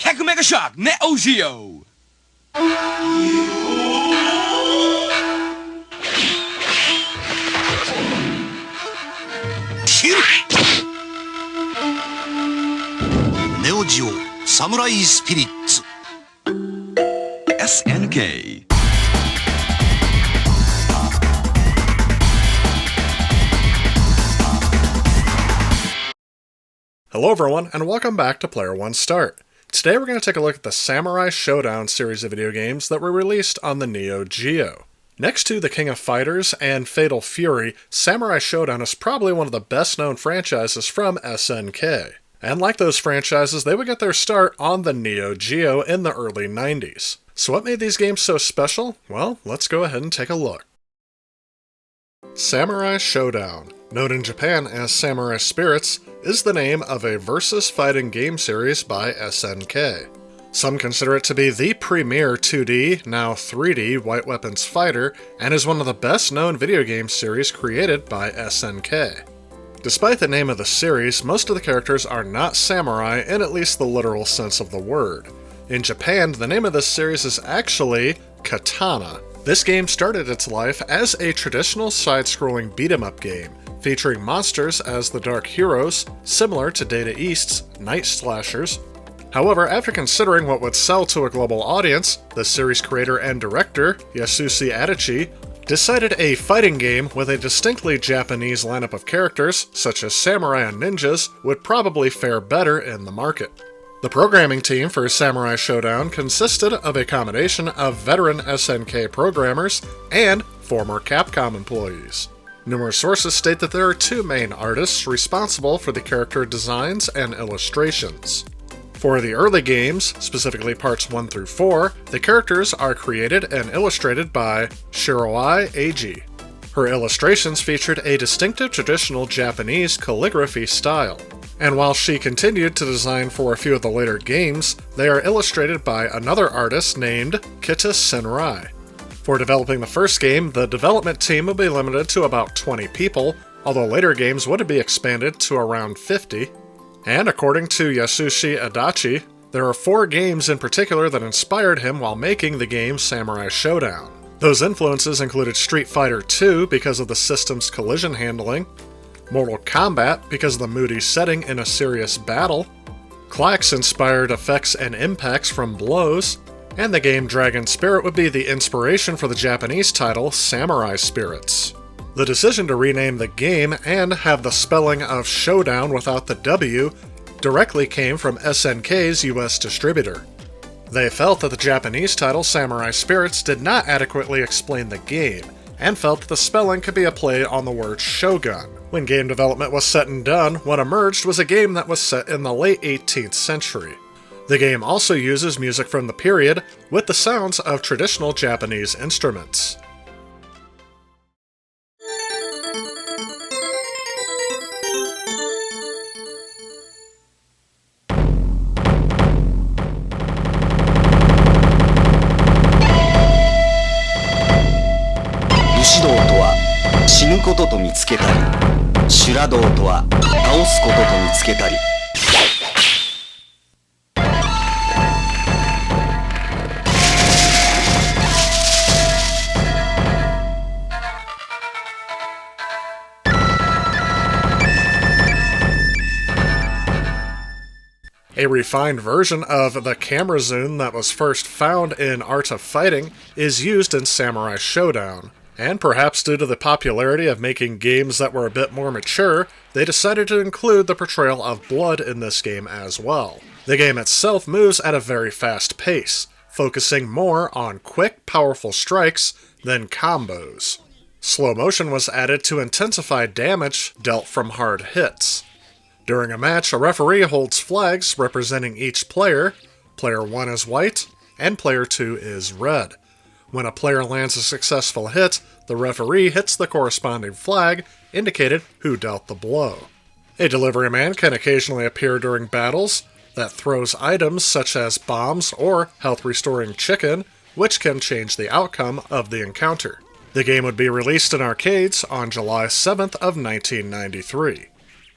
100 Mega Shock Neo Geo! Neo Geo Samurai Spirits SNK. Hello everyone, and welcome back to Player One Start. Today we're going to take a look at the Samurai Shodown series of video games that were released on the Neo Geo. Next to The King of Fighters and Fatal Fury, Samurai Shodown is probably one of the best known franchises from SNK. And like those franchises, they would get their start on the Neo Geo in the early 90s. So what made these games so special? Well, let's go ahead and take a look. Samurai Shodown, known in Japan as Samurai Spirits, is the name of a versus fighting game series by SNK. Some consider it to be the premier 2D, now 3D, White Weapons fighter, and is one of the best known video game series created by SNK. Despite the name of the series, most of the characters are not samurai in at least the literal sense of the word. In Japan, the name of this series is actually Katana. This game started its life as a traditional side-scrolling beat-em-up game, featuring monsters as the Dark Heroes, similar to Data East's Night Slashers. However, after considering what would sell to a global audience, the series creator and director, Yasushi Adachi, decided a fighting game with a distinctly Japanese lineup of characters, such as samurai and ninjas, would probably fare better in the market. The programming team for Samurai Shodown consisted of a combination of veteran SNK programmers and former Capcom employees. Numerous sources state that there are two main artists responsible for the character designs and illustrations. For the early games, specifically parts 1 through 4, the characters are created and illustrated by Shiroi Eiji. Her illustrations featured a distinctive traditional Japanese calligraphy style. And while she continued to design for a few of the later games, they are illustrated by another artist named Kita Senrai. For developing the first game, the development team would be limited to about 20 people, although later games would be expanded to around 50. And according to Yasushi Adachi, there are 4 games in particular that inspired him while making the game Samurai Shodown. Those influences included Street Fighter II because of the system's collision handling, Mortal Kombat because of the moody setting in a serious battle, Klax-inspired effects and impacts from blows, and the game Dragon Spirit would be the inspiration for the Japanese title Samurai Spirits. The decision to rename the game and have the spelling of Shodown without the W directly came from SNK's US distributor. They felt that the Japanese title Samurai Spirits did not adequately explain the game, and felt that the spelling could be a play on the word shogun. When game development was said and done, what emerged was a game that was set in the late 18th century. The game also uses music from the period, with the sounds of traditional Japanese instruments. Shodown とは死ぬことと見つけたり、Shodown とは倒すことと見つけたり。A refined version of the camera zoom that was first found in Art of Fighting is used in Samurai Shodown. And perhaps due to the popularity of making games that were a bit more mature, they decided to include the portrayal of blood in this game as well. The game itself moves at a very fast pace, focusing more on quick, powerful strikes than combos. Slow motion was added to intensify damage dealt from hard hits. During a match, a referee holds flags representing each player. Player 1 is white, and Player 2 is red. When a player lands a successful hit, the referee hits the corresponding flag, indicated who dealt the blow. A delivery man can occasionally appear during battles that throws items such as bombs or health-restoring chicken, which can change the outcome of the encounter. The game would be released in arcades on July 7th of 1993.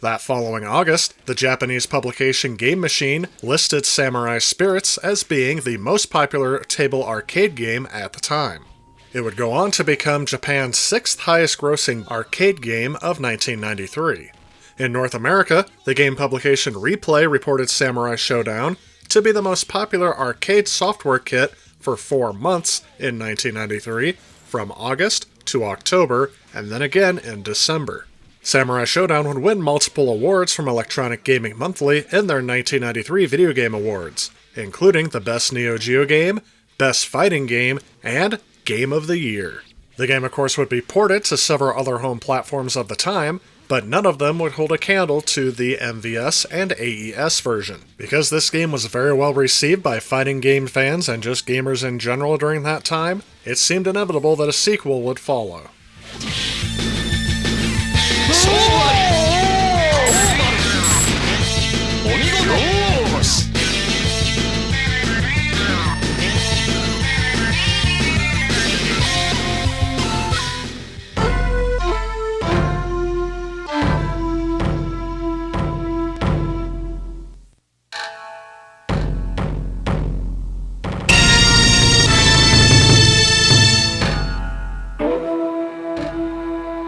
That following August, the Japanese publication Game Machine listed Samurai Spirits as being the most popular table arcade game at the time. It would go on to become Japan's 6th highest grossing arcade game of 1993. In North America, the game publication Replay reported Samurai Shodown to be the most popular arcade software kit for 4 months in 1993, from August to October, and then again in December. Samurai Shodown would win multiple awards from Electronic Gaming Monthly in their 1993 Video Game Awards, including the Best Neo Geo Game, Best Fighting Game, and Game of the Year. The game, of course, would be ported to several other home platforms of the time, but none of them would hold a candle to the MVS and AES version. Because this game was very well received by fighting game fans and just gamers in general during that time, it seemed inevitable that a sequel would follow.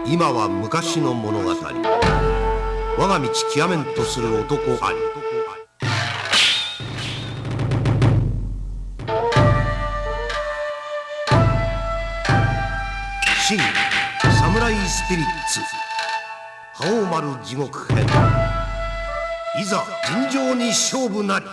今は昔の物語。我が道極めんとする男あり。新サムライスピリッツ覇王丸地獄編。いざ尋常に勝負なり。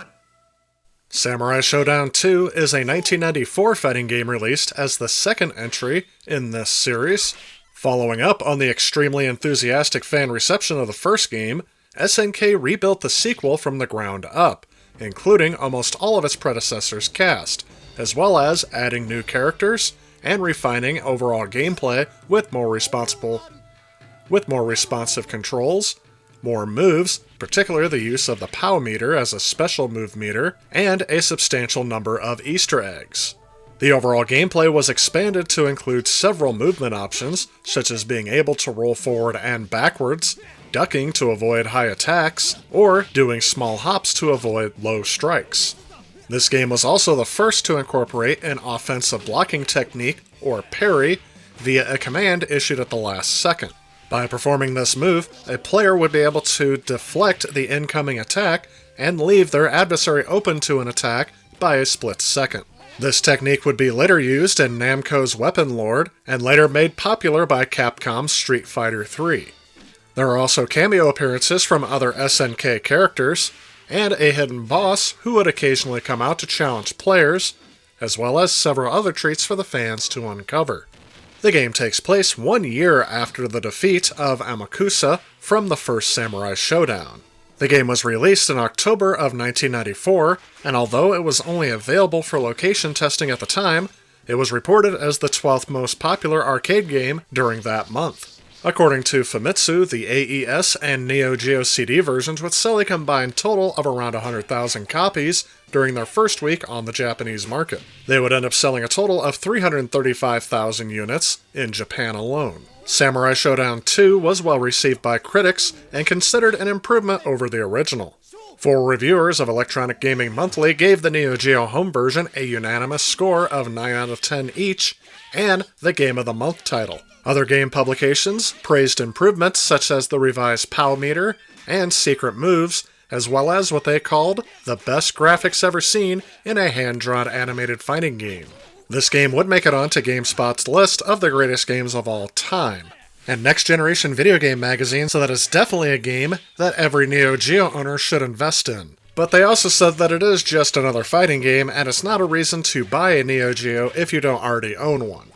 Samurai Shodown II is a 1994 fighting game released as the second entry in this series. Following up on the extremely enthusiastic fan reception of the first game, SNK rebuilt the sequel from the ground up, including almost all of its predecessors' cast, as well as adding new characters and refining overall gameplay with more responsive controls, more moves, particularly the use of the POW meter as a special move meter, and a substantial number of Easter eggs. The overall gameplay was expanded to include several movement options, such as being able to roll forward and backwards, ducking to avoid high attacks, or doing small hops to avoid low strikes. This game was also the first to incorporate an offensive blocking technique, or parry, via a command issued at the last second. By performing this move, a player would be able to deflect the incoming attack and leave their adversary open to an attack by a split second. This technique would be later used in Namco's Weapon Lord, and later made popular by Capcom's Street Fighter III. There are also cameo appearances from other SNK characters, and a hidden boss who would occasionally come out to challenge players, as well as several other treats for the fans to uncover. The game takes place 1 year after the defeat of Amakusa from the first Samurai Shodown. The game was released in October of 1994, and although it was only available for location testing at the time, it was reported as the 12th most popular arcade game during that month. According to Famitsu, the AES and NeoGeo CD versions would sell a combined total of around 100,000 copies during their first week on the Japanese market. They would end up selling a total of 335,000 units in Japan alone. Samurai Shodown II was well received by critics and considered an improvement over the original. 4 reviewers of Electronic Gaming Monthly gave the Neo Geo home version a unanimous score of 9 out of 10 each, and the Game of the Month title. Other game publications praised improvements such as the revised POW meter and secret moves, as well as what they called the best graphics ever seen in a hand-drawn animated fighting game. This game would make it onto GameSpot's list of the greatest games of all time. And Next Generation Video Game Magazine said that it's definitely a game that every Neo Geo owner should invest in. But they also said that it is just another fighting game, and it's not a reason to buy a Neo Geo if you don't already own one.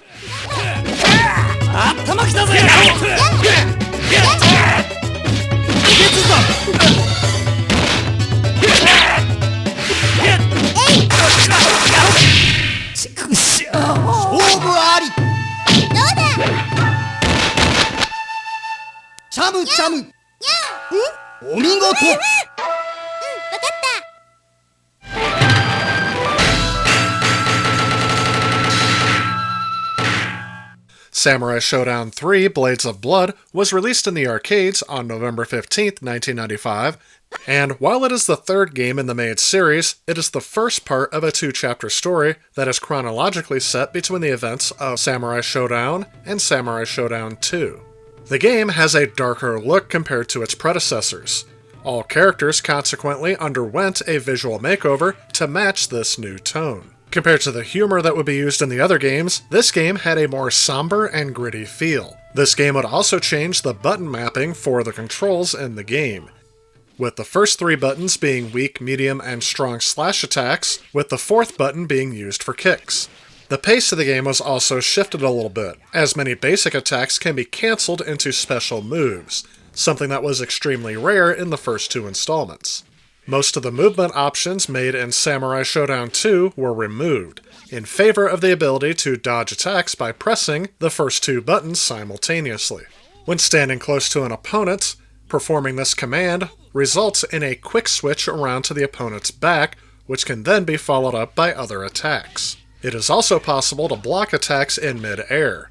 Samurai Shodown III Blades of Blood was released in the arcades on November 15, 1995, and while it is the third game in the main series, it is the first part of a two-chapter story that is chronologically set between the events of Samurai Shodown and Samurai Shodown II. The game has a darker look compared to its predecessors. All characters consequently underwent a visual makeover to match this new tone. Compared to the humor that would be used in the other games, this game had a more somber and gritty feel. This game would also change the button mapping for the controls in the game, with the first three buttons being weak, medium, and strong slash attacks, with the fourth button being used for kicks. The pace of the game was also shifted a little bit, as many basic attacks can be cancelled into special moves, something that was extremely rare in the first two installments. Most of the movement options made in Samurai Shodown II were removed, in favor of the ability to dodge attacks by pressing the first two buttons simultaneously. When standing close to an opponent, performing this command results in a quick switch around to the opponent's back, which can then be followed up by other attacks. It is also possible to block attacks in mid-air.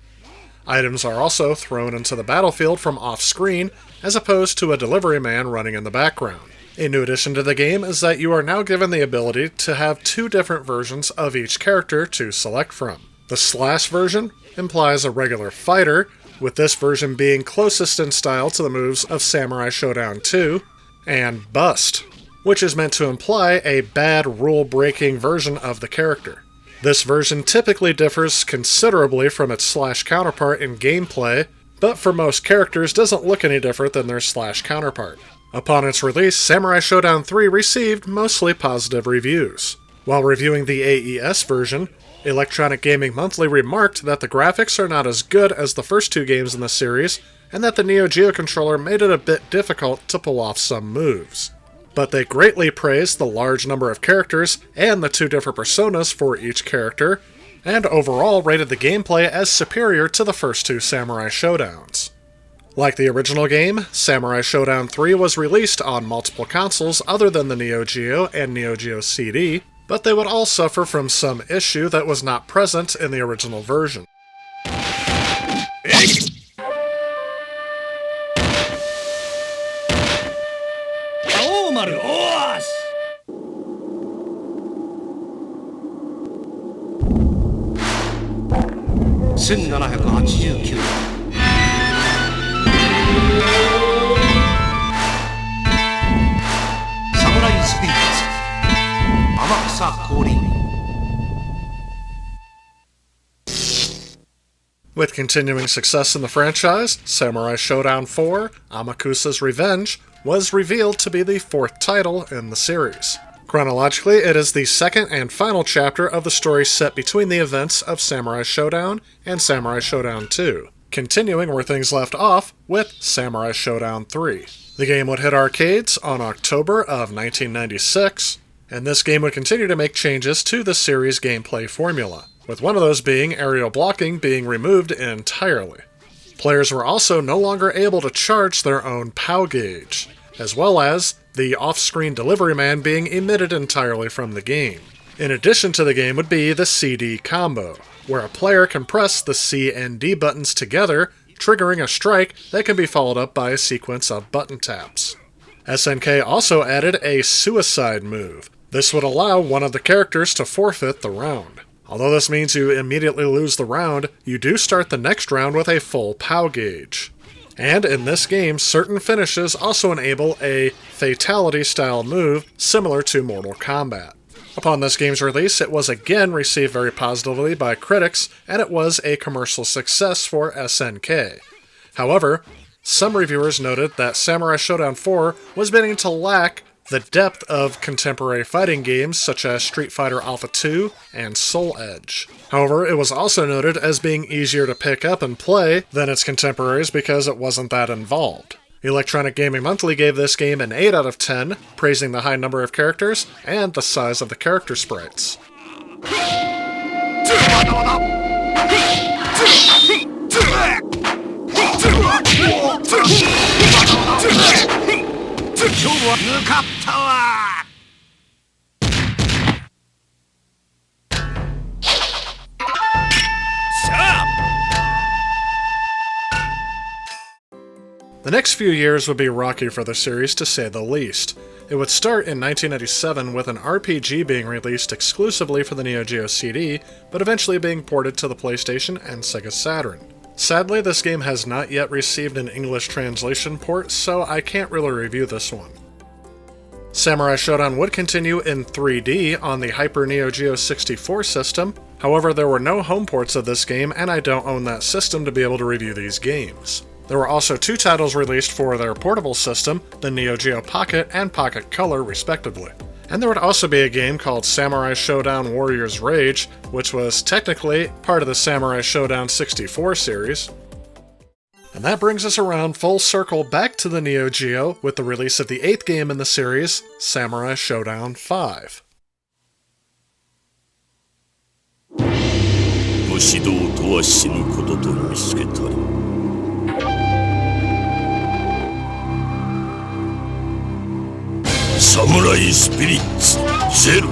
Items are also thrown into the battlefield from off-screen, as opposed to a delivery man running in the background. A new addition to the game is that you are now given the ability to have two different versions of each character to select from. The Slash version implies a regular fighter, with this version being closest in style to the moves of Samurai Shodown II, and Bust, which is meant to imply a bad rule-breaking version of the character. This version typically differs considerably from its Slash counterpart in gameplay, but for most characters doesn't look any different than their Slash counterpart. Upon its release, Samurai Shodown III received mostly positive reviews. While reviewing the AES version, Electronic Gaming Monthly remarked that the graphics are not as good as the first two games in the series, and that the Neo Geo controller made it a bit difficult to pull off some moves. But they greatly praised the large number of characters and the two different personas for each character, and overall rated the gameplay as superior to the first two Samurai Shodowns. Like the original game, Samurai Shodown III was released on multiple consoles other than the Neo Geo and Neo Geo CD, but they would all suffer from some issue that was not present in the original version. With continuing success in the franchise, Samurai Shodown IV, Amakusa's Revenge, was revealed to be the fourth title in the series. Chronologically, it is the second and final chapter of the story set between the events of Samurai Shodown and Samurai Shodown II, continuing where things left off with Samurai Shodown III. The game would hit arcades on October of 1996, and this game would continue to make changes to the series' gameplay formula, with one of those being aerial blocking being removed entirely. Players were also no longer able to charge their own POW gauge, as well as the off-screen delivery man being omitted entirely from the game. In addition to the game would be the CD combo, where a player can press the C and D buttons together, triggering a strike that can be followed up by a sequence of button taps. SNK also added a suicide move. This would allow one of the characters to forfeit the round. Although this means you immediately lose the round, you do start the next round with a full POW gauge. And in this game, certain finishes also enable a fatality-style move similar to Mortal Kombat. Upon this game's release, it was again received very positively by critics, and it was a commercial success for SNK. However, some reviewers noted that Samurai Shodown IV was beginning to lack the depth of contemporary fighting games such as Street Fighter Alpha 2 and Soul Edge. However, it was also noted as being easier to pick up and play than its contemporaries because it wasn't that involved. Electronic Gaming Monthly gave this game an 8 out of 10, praising the high number of characters and the size of the character sprites. The next few years would be rocky for the series, to say the least. It would start in 1997 with an RPG being released exclusively for the Neo Geo CD, but eventually being ported to the PlayStation and Sega Saturn. Sadly, this game has not yet received an English translation port, so I can't really review this one. Samurai Shodown would continue in 3D on the Hyper Neo Geo 64 system, however there were no home ports of this game and I don't own that system to be able to review these games. There were also 2 titles released for their portable system, the Neo Geo Pocket and Pocket Color respectively. And there would also be a game called Samurai Shodown Warrior's Rage, which was technically part of the Samurai Shodown 64 series. And that brings us around full circle back to the Neo Geo with the release of the 8th game in the series, Samurai Shodown V. 武士道とは死ぬことと見つけたり Samurai Spirits Zero.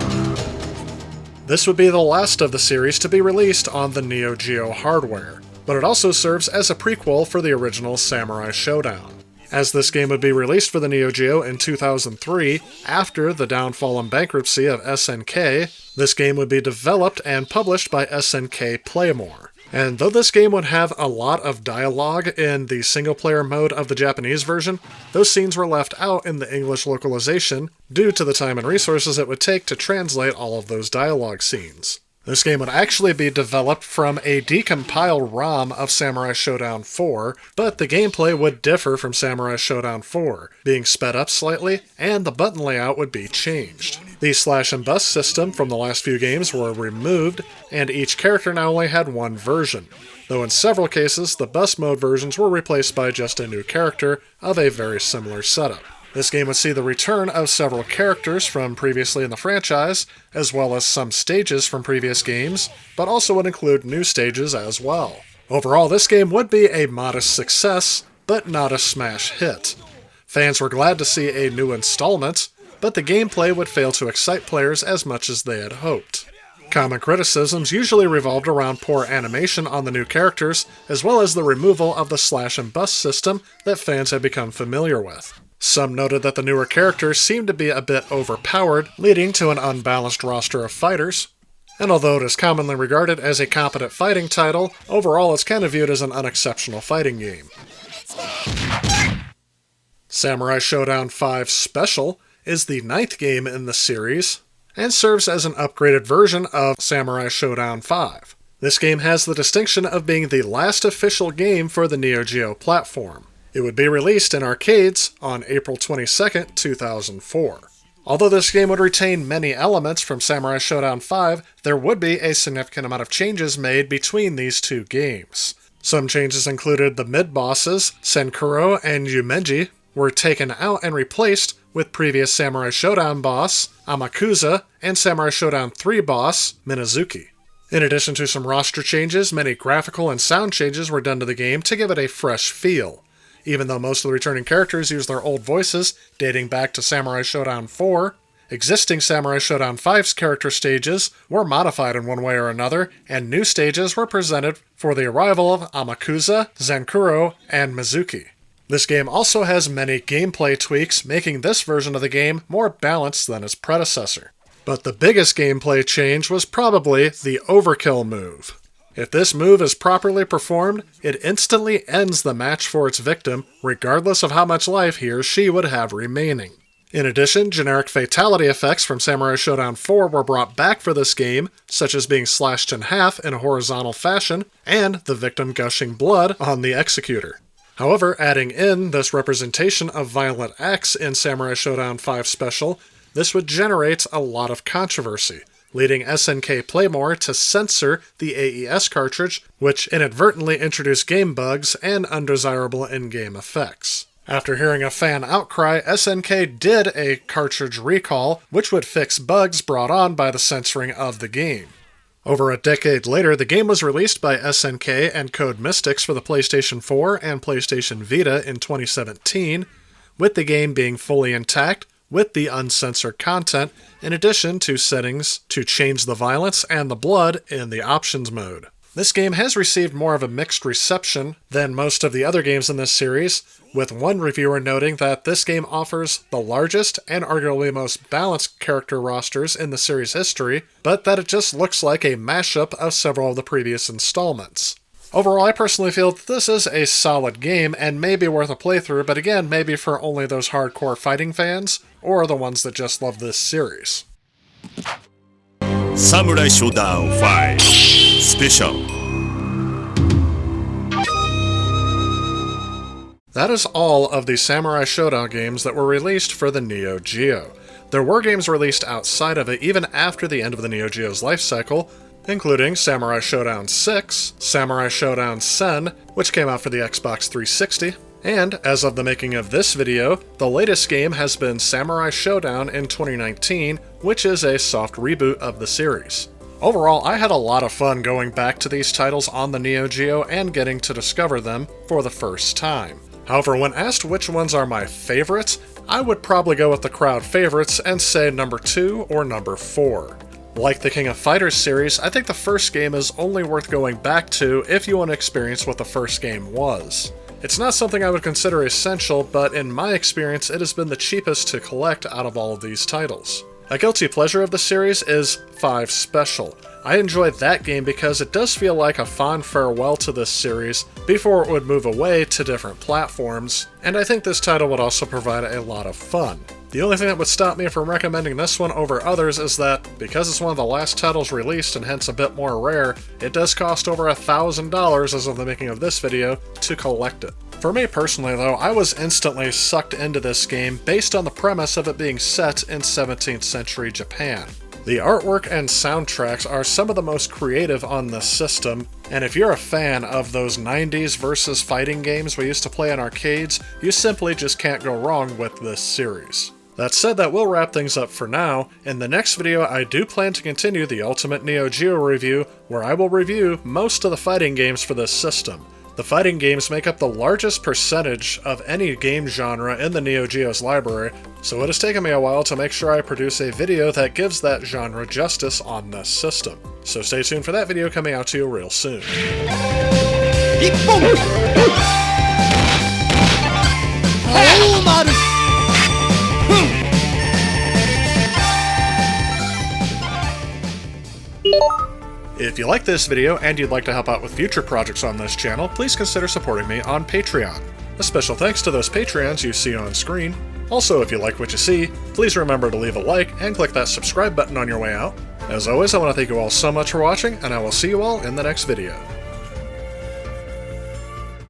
This would be the last of the series to be released on the Neo Geo hardware, but it also serves as a prequel for the original Samurai Shodown. As this game would be released for the Neo Geo in 2003, after the downfall and bankruptcy of SNK, this game would be developed and published by SNK Playmore. And though this game would have a lot of dialogue in the single-player mode of the Japanese version, those scenes were left out in the English localization due to the time and resources it would take to translate all of those dialogue scenes. This game would actually be developed from a decompiled ROM of Samurai Shodown IV, but the gameplay would differ from Samurai Shodown IV, being sped up slightly, and the button layout would be changed. The slash and bust system from the last few games were removed, and each character now only had one version, though in several cases the bust mode versions were replaced by just a new character of a very similar setup. This game would see the return of several characters from previously in the franchise, as well as some stages from previous games, but also would include new stages as well. Overall, this game would be a modest success, but not a smash hit. Fans were glad to see a new installment, but the gameplay would fail to excite players as much as they had hoped. Common criticisms usually revolved around poor animation on the new characters, as well as the removal of the slash and bust system that fans had become familiar with. Some noted that the newer characters seemed to be a bit overpowered, leading to an unbalanced roster of fighters. And although it is commonly regarded as a competent fighting title, overall it's kind of viewed as an unexceptional fighting game. Samurai Shodown V Special is the 9th game in the series, and serves as an upgraded version of Samurai Shodown V. This game has the distinction of being the last official game for the Neo Geo platform. It would be released in arcades on April 22, 2004. Although this game would retain many elements from Samurai Shodown V, there would be a significant amount of changes made between these two games. Some changes included the mid-bosses, Senkuro and Yumenji, were taken out and replaced with previous Samurai Shodown boss, Amakusa, and Samurai Shodown III boss, Minazuki. In addition to some roster changes, many graphical and sound changes were done to the game to give it a fresh feel. Even though most of the returning characters use their old voices, dating back to Samurai Shodown IV, existing Samurai Shodown V's character stages were modified in one way or another, and new stages were presented for the arrival of Amakusa, Zenkuro, and Mizuki. This game also has many gameplay tweaks, making this version of the game more balanced than its predecessor. But the biggest gameplay change was probably the overkill move. If this move is properly performed, it instantly ends the match for its victim, regardless of how much life he or she would have remaining. In addition, generic fatality effects from Samurai Shodown IV were brought back for this game, such as being slashed in half in a horizontal fashion, and the victim gushing blood on the executor. However, adding in this representation of violent acts in Samurai Shodown V Special, this would generate a lot of controversy, leading SNK Playmore to censor the AES cartridge, which inadvertently introduced game bugs and undesirable in-game effects. After hearing a fan outcry, SNK did a cartridge recall, which would fix bugs brought on by the censoring of the game. Over a decade later, the game was released by SNK and Code Mystics for the PlayStation 4 and PlayStation Vita in 2017, with the game being fully intact, with the uncensored content, in addition to settings to change the violence and the blood in the options mode. This game has received more of a mixed reception than most of the other games in this series, with one reviewer noting that this game offers the largest and arguably most balanced character rosters in the series history, but that it just looks like a mashup of several of the previous installments. Overall, I personally feel that this is a solid game and may be worth a playthrough, but again, maybe for only those hardcore fighting fans, or the ones that just love this series. Samurai Shodown V Special. That is all of the Samurai Shodown games that were released for the Neo Geo. There were games released outside of it even after the end of the Neo Geo's life cycle, including Samurai Shodown VI, Samurai Shodown Sen, which came out for the Xbox 360, and, as of the making of this video, the latest game has been Samurai Shodown in 2019, which is a soft reboot of the series. Overall, I had a lot of fun going back to these titles on the Neo Geo and getting to discover them for the first time. However, when asked which ones are my favorites, I would probably go with the crowd favorites and say number 2 or number 4. Like the King of Fighters series, I think the first game is only worth going back to if you want to experience what the first game was. It's not something I would consider essential, but in my experience it has been the cheapest to collect out of all of these titles. A guilty pleasure of the series is 5 Special. I enjoyed that game because it does feel like a fond farewell to this series before it would move away to different platforms, and I think this title would also provide a lot of fun. The only thing that would stop me from recommending this one over others is that, because it's one of the last titles released and hence a bit more rare, it does cost over $1,000 as of the making of this video to collect it. For me personally though, I was instantly sucked into this game based on the premise of it being set in 17th century Japan. The artwork and soundtracks are some of the most creative on this system, and if you're a fan of those 90s versus fighting games we used to play in arcades, you simply just can't go wrong with this series. That said, that will wrap things up for now. In the next video, I do plan to continue the Ultimate Neo Geo review, where I will review most of the fighting games for this system. The fighting games make up the largest percentage of any game genre in the Neo Geo's library, so it has taken me a while to make sure I produce a video that gives that genre justice on this system. So stay tuned for that video coming out to you real soon. If you like this video and you'd like to help out with future projects on this channel, please consider supporting me on Patreon. A special thanks to those Patreons you see on screen. Also, if you like what you see, please remember to leave a like and click that subscribe button on your way out. As always, I want to thank you all so much for watching, and I will see you all in the next video.